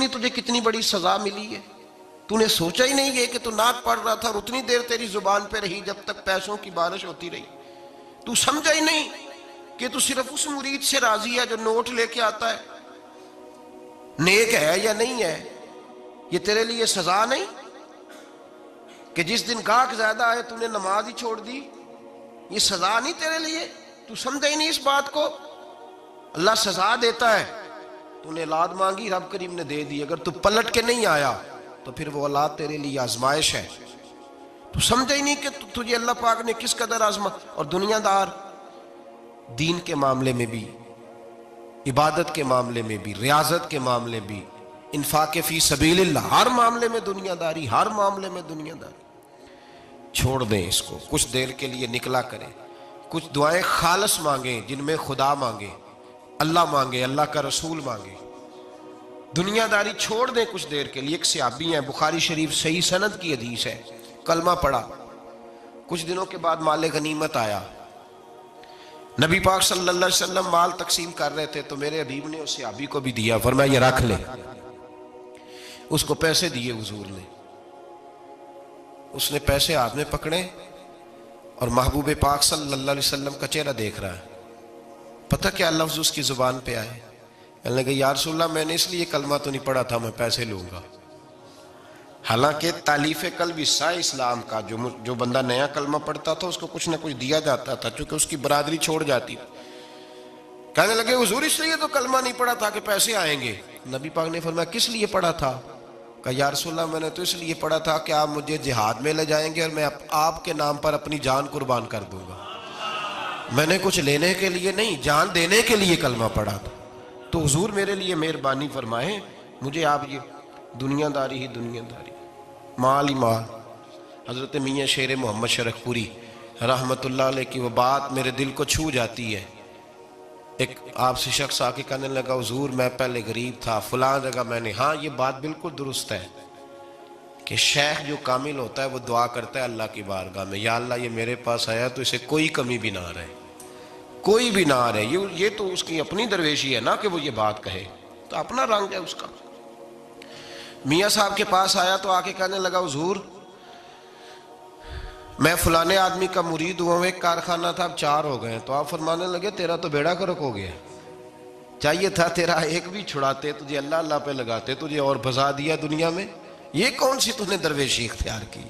نہیں تجھے کتنی بڑی سزا ملی ہے؟ تو نے سوچا ہی نہیں ہے کہ تو نعت پڑھ رہا تھا اور اتنی دیر تیری زبان پہ رہی جب تک پیسوں کی بارش ہوتی رہی؟ تو سمجھا ہی نہیں کہ تو صرف اس مرید سے راضی ہے جو نوٹ لے کے آتا ہے؟ نیک ہے یا نہیں ہے؟ یہ تیرے لیے سزا نہیں کہ جس دن گاہک زیادہ آئے تو نے نماز ہی چھوڑ دی؟ یہ سزا نہیں تیرے لیے؟ تو سمجھا ہی نہیں اس بات کو؟ اللہ سزا دیتا ہے، تو نے اولاد مانگی، رب کریم نے دے دی، اگر تو پلٹ کے نہیں آیا تو پھر وہ اولاد تیرے لیے آزمائش ہے۔ تو سمجھا ہی نہیں کہ تجھے اللہ پاک نے کس قدر آزما۔ اور دنیا دار دین کے معاملے میں بھی، عبادت کے معاملے میں بھی، ریاضت کے معاملے بھی، انفاق فی سبیل اللہ، ہر معاملے میں دنیا داری، ہر معاملے میں دنیا داری۔ چھوڑ دیں اس کو، کچھ دیر کے لیے نکلا کریں، کچھ دعائیں خالص مانگیں جن میں خدا مانگے، اللہ مانگے، اللہ کا رسول مانگے۔ دنیا داری چھوڑ دیں کچھ دیر کے لیے۔ ایک صحابی ہیں، بخاری شریف صحیح سند کی حدیث ہے، کلمہ پڑھا، کچھ دنوں کے بعد مال غنیمت آیا، نبی پاک صلی اللہ علیہ وسلم مال تقسیم کر رہے تھے تو میرے حبیب نے اس صحابی کو بھی دیا، فرمایا یہ رکھ لے۔ اس کو پیسے دیے حضور نے، اس نے پیسے ہاتھ میں پکڑے اور محبوب پاک صلی اللہ علیہ وسلم کا چہرہ دیکھ رہا ہے۔ پتہ کیا لفظ اس کی زبان پہ آئے؟ کہنے لگے یا رسول اللہ میں نے اس لیے کلمہ تو نہیں پڑھا تھا میں پیسے لوں گا۔ حالانکہ تالیف قلب حصہ اسلام کا، جو بندہ نیا کلمہ پڑھتا تھا اس کو کچھ نہ کچھ دیا جاتا تھا چونکہ اس کی برادری چھوڑ جاتی تھی۔ کہنے لگے حضور اس لیے تو کلمہ نہیں پڑھا تھا کہ پیسے آئیں گے۔ نبی پاک نے فرمایا کس لیے پڑھا تھا؟ کہا یا رسول اللہ میں نے تو اس لیے پڑھا تھا کہ آپ مجھے جہاد میں لے جائیں گے اور میں آپ کے نام پر اپنی جان قربان کر دوں گا۔ میں نے کچھ لینے کے لیے نہیں، جان دینے کے لیے کلمہ پڑھا تھا۔ تو حضور میرے لیے مہربانی فرمائیں، مجھے آپ یہ دنیا داری ہی دنیا داری، مال ہی مال۔ حضرت میاں شیر محمد شرک پوری رحمت اللہ علیہ کی وہ بات میرے دل کو چھو جاتی ہے۔ ایک آپ سے شخص آ کے کہنے لگا حضور میں پہلے غریب تھا فلاں جگہ میں نے، ہاں یہ بات بالکل درست ہے کہ شیخ جو کامل ہوتا ہے وہ دعا کرتا ہے اللہ کی بارگاہ میں، یا اللہ یہ میرے پاس آیا تو اسے کوئی کمی بھی نہ رہے، کوئی بھی نہ رہے۔ یہ تو اس کی اپنی درویشی ہے نا کہ وہ یہ بات کہے، تو اپنا رنگ ہے اس کا۔ میاں صاحب کے پاس آیا تو آ کے کہنے لگا حضور میں فلانے آدمی کا مرید ہوا ہوں، ایک کارخانہ تھا اب 4 ہو گئے۔ تو آپ فرمانے لگے تیرا تو بیڑا گرک ہو گیا، چاہیے تھا تیرا ایک بھی چھڑاتے، تجھے اللہ اللہ پہ لگاتے، تجھے اور بھسا دیا دنیا میں۔ یہ کون سی تُو نے درویشی اختیار کی؟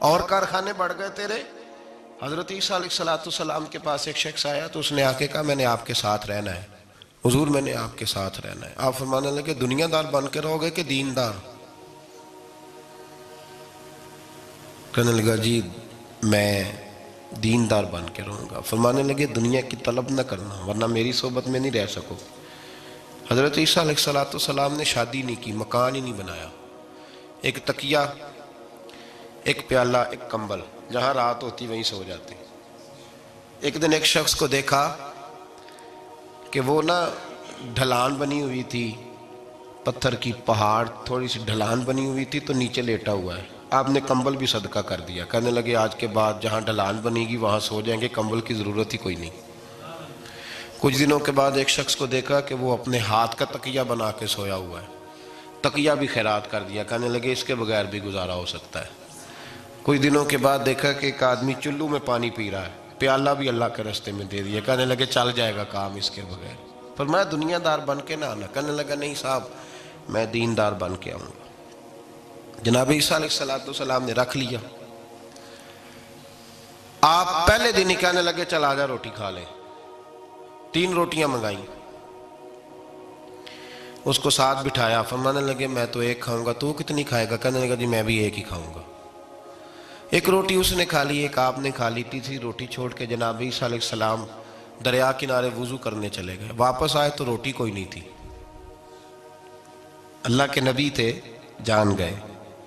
اور کارخانے بڑھ گئے تیرے۔ حضرت عیسیٰ علیہ السلام کے پاس ایک شخص آیا تو اس نے آ کے کہا میں نے آپ کے ساتھ رہنا ہے حضور، میں نے آپ کے ساتھ رہنا ہے۔ آپ فرمانے لگے دنیا دار بن کے رہو گے کہ دیندار؟ کہنے لگا جی میں دیندار بن کے رہوں گا۔ فرمانے لگے دنیا کی طلب نہ کرنا ورنہ میری صحبت میں نہیں رہ سکو۔ حضرت عیسیٰ علیہ السلام نے شادی نہیں کی، مکان ہی نہیں بنایا، ایک تکیہ، ایک پیالہ، ایک کمبل، جہاں رات ہوتی وہیں سو جاتے۔ ایک دن ایک شخص کو دیکھا کہ وہ ڈھلان بنی ہوئی تھی، پتھر کی پہاڑ تھوڑی سی ڈھلان بنی ہوئی تھی تو نیچے لیٹا ہوا ہے۔ آپ نے کمبل بھی صدقہ کر دیا، کہنے لگے آج کے بعد جہاں ڈھلان بنے گی وہاں سو جائیں گے، کمبل کی ضرورت ہی کوئی نہیں۔ کچھ دنوں کے بعد ایک شخص کو دیکھا کہ وہ اپنے ہاتھ کا تکیہ بنا کے سویا ہوا ہے، تکیہ بھی خیرات کر دیا، کہنے لگے اس کے بغیر بھی گزارا ہو سکتا ہے۔ کچھ دنوں کے بعد دیکھا کہ ایک آدمی چلو میں پانی پی رہا ہے، پیالہ بھی اللہ کے راستے میں دے دیا، کہنے لگے چل جائے گا کام اس کے بغیر۔ فرمایا دنیا دار بن کے نہ آنا۔ کہنے لگا نہیں صاحب میں دیندار بن کے آؤں گا۔ جناب عیسیٰ علیہ السلام نے رکھ لیا۔ آپ پہلے دن ہی کہنے لگے چل آجا روٹی کھا لیں۔ 3 روٹیاں منگائیں، اس کو ساتھ بٹھایا، فرمانے لگے میں تو ایک کھاؤں گا، تو کتنی کھائے گا؟ کہنے لگا جی میں بھی ایک ہی کھاؤں گا۔ ایک روٹی اس نے کھا لی، ایک آپ نے کھا لی، تیسری روٹی چھوڑ کے جناب عیسیٰ علیہ السلام دریا کنارے وضو کرنے چلے گئے۔ واپس آئے تو روٹی کوئی نہیں تھی۔ اللہ کے نبی تھے، جان گئے۔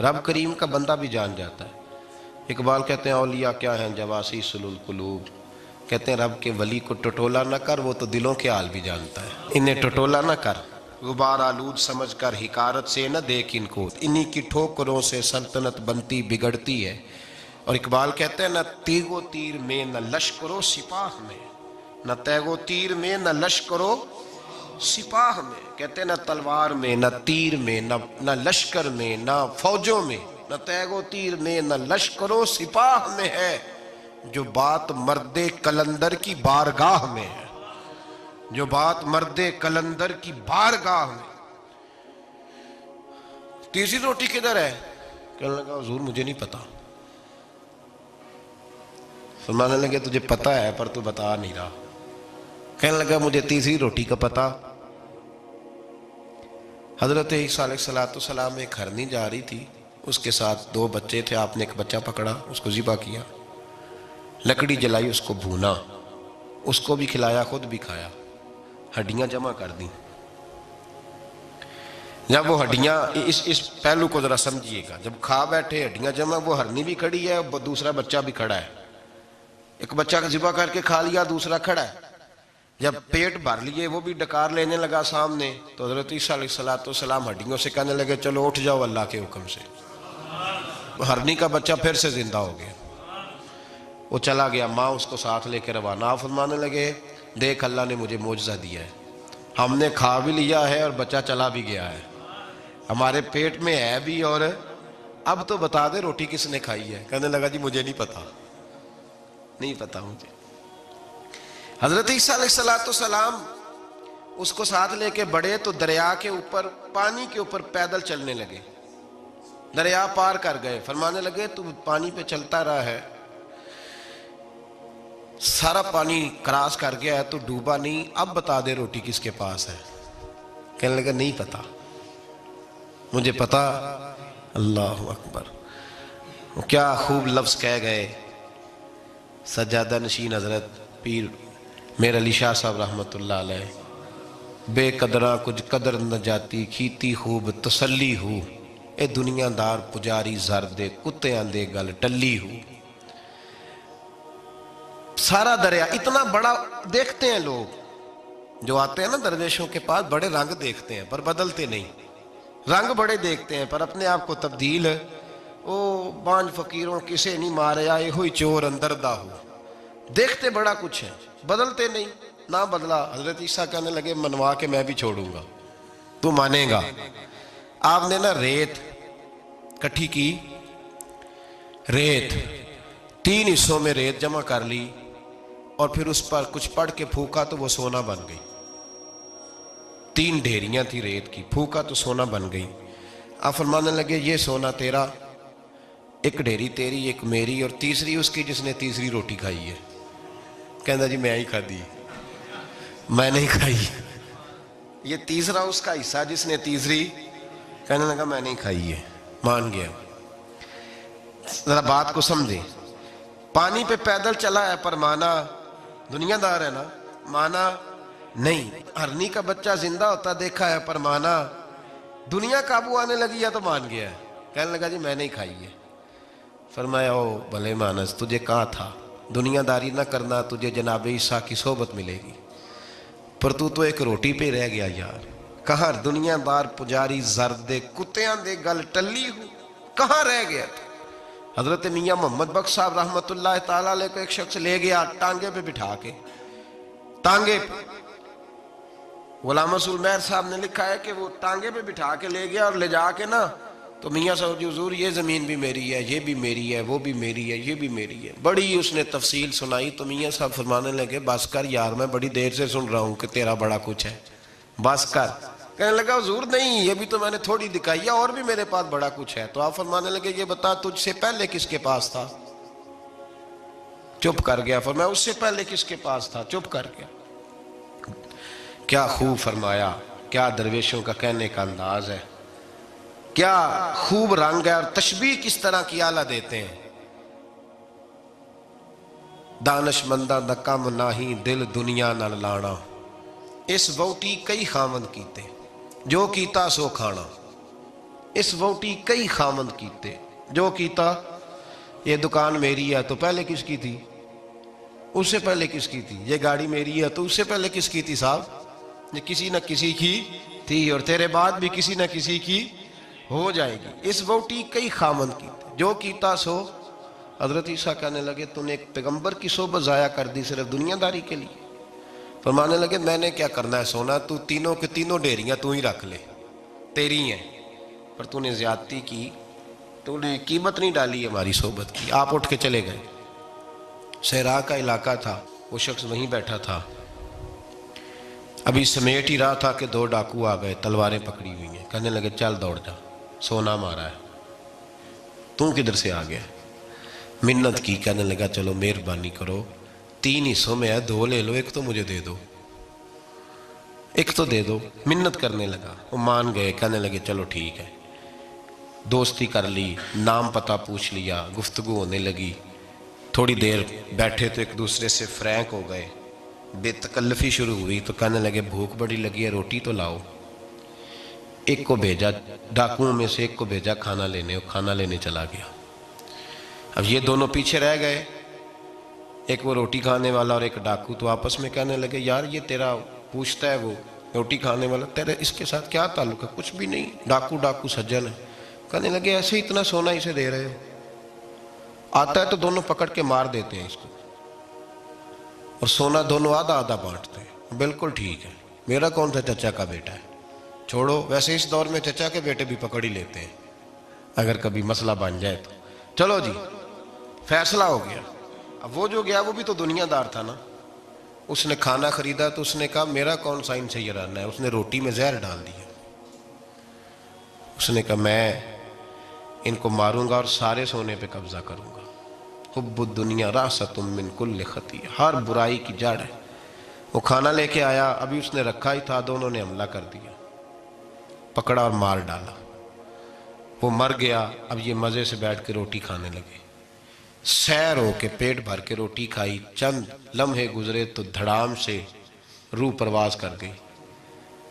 رب کریم کا بندہ بھی جان جاتا ہے۔ اقبال کہتے ہیں اولیاء کیا ہیں جواسی سلول قلوب، کہتے ہیں رب کے ولی کو ٹٹولا نہ کر، وہ تو دلوں کے حال بھی جانتا ہے۔ انہیں ٹٹولا نہ کر، غبار آلود سمجھ کر حکارت سے نہ دیکھ ان کو، انہی کی ٹھوکروں سے سلطنت بنتی بگڑتی ہے۔ اور اقبال کہتے ہیں نہ تیغ و تیر میں نہ لشکر و سپاہ میں، نہ تیغ و تیر میں نہ لشکر و سپاہ میں، کہتے ہیں نہ تلوار میں، نہ تیر میں، نہ لشکر میں، نہ فوجوں میں، نہ تیگ و تیر میں، نہ لشکر و سپاہ میں ہے جو بات مرد کلندر کی بارگاہ میں ہے، جو بات مرد کلندر کی بارگاہ میں۔ تیسری روٹی کدھر ہے؟ کہنے لگا حضور مجھے نہیں پتا۔ فرمانے لگے تجھے پتا ہے پر تو بتا نہیں رہا۔ کہنے لگا مجھے تیسری روٹی کا پتا۔ حضرت عیسیٰ علیہ السلام ایک ہرنی جا رہی تھی، اس کے ساتھ 2 بچے تھے، آپ نے ایک بچہ پکڑا، اس کو ذبح کیا، لکڑی جلائی، اس کو بھونا، اس کو بھی کھلایا، خود بھی کھایا، ہڈیاں جمع کر دیں۔ جب وہ ہڈیاں، اس پہلو کو ذرا سمجھیے گا، جب کھا بیٹھے ہڈیاں جمع، وہ ہرنی بھی کھڑی ہے، دوسرا بچہ بھی کھڑا ہے، ایک بچہ کا ذبح کر کے کھا لیا، دوسرا کھڑا ہے۔ جب پیٹ بھر لیے، وہ بھی ڈکار لینے لگا سامنے، تو حضرت عیسیٰ علیہ السلام ہڈیوں سے کہنے لگے چلو اٹھ جاؤ اللہ کے حکم سے۔ ہرنی کا بچہ پھر سے زندہ ہو گیا، وہ چلا گیا، ماں اس کو ساتھ لے کے روانہ، فرمانے لگے دیکھ اللہ نے مجھے معجزہ دیا ہے، ہم نے کھا بھی لیا ہے اور بچہ چلا بھی گیا ہے، ہمارے پیٹ میں ہے بھی، اور اب تو بتا دے روٹی کس نے کھائی ہے؟ کہنے لگا جی مجھے نہیں پتا، نہیں پتا مجھے۔ حضرت عیسیٰ علیہ السلام اس کو ساتھ لے کے بڑھے تو دریا کے اوپر، پانی کے اوپر پیدل چلنے لگے، دریا پار کر گئے۔ فرمانے لگے تو پانی پہ چلتا رہا ہے، سارا پانی کراس کر گیا ہے تو ڈوبا نہیں، اب بتا دے روٹی کس کے پاس ہے؟ کہنے لگا نہیں پتا مجھے پتا۔ اللہ اکبر، وہ کیا خوب لفظ کہہ گئے سجادہ نشین حضرت پیر میر علی شاہ صاحب رحمت اللہ علیہ، بے قدراں کچھ قدر نہ جاتی، کھیتی خوب تسلی ہو، اے دنیا دار پجاری زر دے، کتیاں دے گل ٹلی ہو۔ سارا دریا اتنا بڑا، دیکھتے ہیں لوگ جو آتے ہیں نا درویشوں کے پاس، بڑے رنگ دیکھتے ہیں پر بدلتے نہیں، رنگ بڑے دیکھتے ہیں پر اپنے آپ کو تبدیل، او بانج فقیروں کسے نہیں مارے آئے ہوئی چور اندر دا ہو، دیکھتے بڑا کچھ ہے بدلتے نہیں۔ نہ بدلا، حضرت عیسیٰ کہنے لگے منوا کے میں بھی چھوڑوں گا، تو مانے گا۔ آپ نے نا ریت کٹھی کی، ریت 3 حصوں میں ریت جمع کر لی اور پھر اس پر کچھ پڑھ کے پھونکا تو وہ سونا بن گئی۔ 3 ڈھیریاں تھی ریت کی، پھونکا تو سونا بن گئی۔ آپ فرمانے لگے یہ سونا تیرا، ایک ڈھیری تیری، ایک میری، اور تیسری اس کی جس نے تیسری روٹی کھائی ہے۔ کہنا جی میں ہی کھا دی، میں نہیں کھائی، یہ تیسرا اس کا حصہ جس نے تیسری، کہنے لگا میں نہیں کھائی ہے، مان گیا۔ ذرا بات کو سمجھیں، پانی پہ پیدل چلا ہے پر مانا، دنیا دار ہے نا، مانا نہیں۔ ہرنی کا بچہ زندہ ہوتا دیکھا ہے پر مانا، دنیا قابو آنے لگی ہے تو مان گیا ہے۔ کہنے لگا جی میں نہیں کھائی ہے۔ فرمایا او بھلے مانس، تجھے کہا تھا دنیا داری نہ کرنا، تجھے جناب عیسیٰ کی صحبت ملے گی، پر تو ایک روٹی پہ رہ گیا یار۔ کہاں دنیا دار پجاری زرد کتیاں دے گل ٹلی ہو، کہاں رہ گیا تھا؟ حضرت میاں محمد بخش صاحب رحمت اللہ تعالیٰ علیہ کو ایک شخص لے گیا ٹانگے پہ بٹھا کے، ٹانگے پہ۔ غلام رسول مہر صاحب نے لکھا ہے کہ وہ ٹانگے پہ بٹھا کے لے گیا اور لے جا کے نا، تو میاں صاحب جی حضور یہ زمین بھی میری ہے، یہ بھی میری ہے، وہ بھی میری ہے، یہ بھی میری ہے، بڑی اس نے تفصیل سنائی۔ تو میاں صاحب فرمانے لگے بس کر یار، میں بڑی دیر سے سن رہا ہوں کہ تیرا بڑا کچھ ہے، بس کر۔ کہنے لگا حضور نہیں، یہ بھی تو میں نے تھوڑی دکھائی ہے، اور بھی میرے پاس بڑا کچھ ہے۔ تو آپ فرمانے لگے یہ بتا تجھ سے پہلے کس کے پاس تھا؟ چپ کر گیا۔ فرمایا اس سے پہلے کس کے پاس تھا؟ چپ کر گیا۔ کیا خوب فرمایا، کیا درویشوں کا کہنے کا انداز ہے، کیا خوب رنگ ہے، اور تشبیہ کس طرح کی اعلیٰ دیتے ہیں۔ دانش مندہ دا کم ناہی، دل دنیا نہ لانا، اس ووٹی کئی خامند کیتے، جو کیتا سو کھانا۔ اس ووٹی کئی خامند کیتے، جو کیتا، یہ دکان میری ہے تو پہلے کس کی تھی؟ اس سے پہلے کس کی تھی؟ یہ گاڑی میری ہے تو اس سے پہلے کس کی تھی صاحب؟ یہ کسی نہ کسی کی تھی، اور تیرے بعد بھی کسی نہ کسی کی ہو جائے گی۔ اس ووٹی کئی خامند کیتے، جو کیتا سو۔ حضرت عیسیٰ کہنے لگے تو نے ایک پیغمبر کی صحبت ضائع کر دی صرف دنیا داری کے لیے؟ فرمانے لگے میں نے کیا کرنا ہے سونا، تو تینوں کے تینوں ڈیریاں تو ہی رکھ لے، تیری ہیں، پر تو نے زیادتی کی، تو نے قیمت نہیں ڈالی ہماری صحبت کی۔ آپ اٹھ کے چلے گئے۔ صحرا کا علاقہ تھا، وہ شخص وہیں بیٹھا تھا، ابھی سمیٹ ہی رہا تھا کہ دو ڈاکو آ گئے، تلواریں پکڑی ہوئی ہیں، کہنے لگے چل دوڑ جا، سونا مارا ہے، تو کدھر سے آ گیا؟ منت کی، کہنے لگا چلو مہربانی کرو، 3 حصوں میں ہے، 2 لے لو، ایک تو مجھے دے دو، ایک تو دے دو۔ منت کرنے لگا، وہ مان گئے، کہنے لگے چلو ٹھیک ہے۔ دوستی کر لی، نام پتہ پوچھ لیا، گفتگو ہونے لگی، تھوڑی دیر بیٹھے تو ایک دوسرے سے فرینک ہو گئے، بے تکلفی شروع ہوئی، تو کہنے لگے بھوک بڑی لگی ہے، روٹی تو لاؤ۔ ایک کو بھیجا، ڈاکوؤں میں سے ایک کو بھیجا کھانا لینے، وہ کھانا لینے چلا گیا۔ اب یہ دونوں پیچھے رہ گئے، ایک وہ روٹی کھانے والا اور ایک ڈاکو، تو آپس میں کہنے لگے یار یہ تیرا پوچھتا ہے وہ روٹی کھانے والا، تیرے اس کے ساتھ کیا تعلق ہے؟ کچھ بھی نہیں، ڈاکو سجن ہے۔ کہنے لگے ایسے ہی اتنا سونا اسے دے رہے ہو، آتا ہے تو دونوں پکڑ کے مار دیتے ہیں اس کو، اور سونا دونوں آدھا آدھا بانٹتے ہیں۔ بالکل ٹھیک ہے، میرا کون سا چچا کا بیٹا ہے، چھوڑو، ویسے اس دور میں چچا کے بیٹے بھی پکڑ ہی لیتے ہیں اگر کبھی مسئلہ بن جائے تو۔ چلو جی، فیصلہ ہو گیا۔ اب وہ جو گیا وہ بھی تو دنیا دار تھا نا، اس نے کھانا خریدا تو اس نے کہا میرا کون سا ان سے یہ رہنا ہے، اس نے روٹی میں زہر ڈال دیا۔ اس نے کہا میں ان کو ماروں گا اور سارے سونے پہ قبضہ کروں گا۔ حب الدنیا راست من کل خطیہ، ہر برائی کی جڑ ہے۔ وہ کھانا لے کے آیا، ابھی اس نے رکھا ہی تھا، دونوں نے حملہ کر دیا، پکڑا اور مار ڈالا۔ وہ مر گیا، اب یہ مزے سے بیٹھ کے روٹی کھانے لگے، سیر ہو کے پیٹ بھر کے روٹی کھائی، چند لمحے گزرے تو دھڑام سے روح پرواز کر گئی۔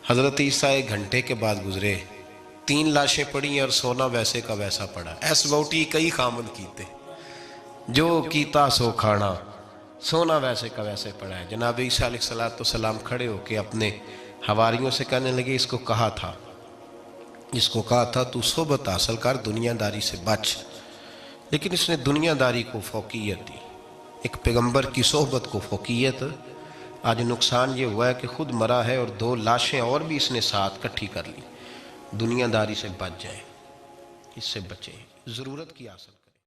حضرت عیسیٰ 1 گھنٹے کے بعد گزرے، 3 لاشیں پڑی ہیں اور سونا ویسے کا ویسا پڑا۔ ایس بوٹی کئی خامن کیتے، جو کیتا سو کھانا، سونا ویسے کا ویسے پڑا ہے۔ جناب عیسیٰ علیہ السلام کھڑے ہو کے اپنے حواریوں سے کہنے لگے اس کو کہا تھا تو صحبت حاصل کر، دنیا داری سے بچ، لیکن اس نے دنیا داری کو فوقیت دی، ایک پیغمبر کی صحبت کو فوقیت۔ آج نقصان یہ ہوا ہے کہ خود مرا ہے اور 2 لاشیں اور بھی اس نے ساتھ کٹھی کر لی۔ دنیا داری سے بچ جائے، اس سے بچے، ضرورت کی حاصل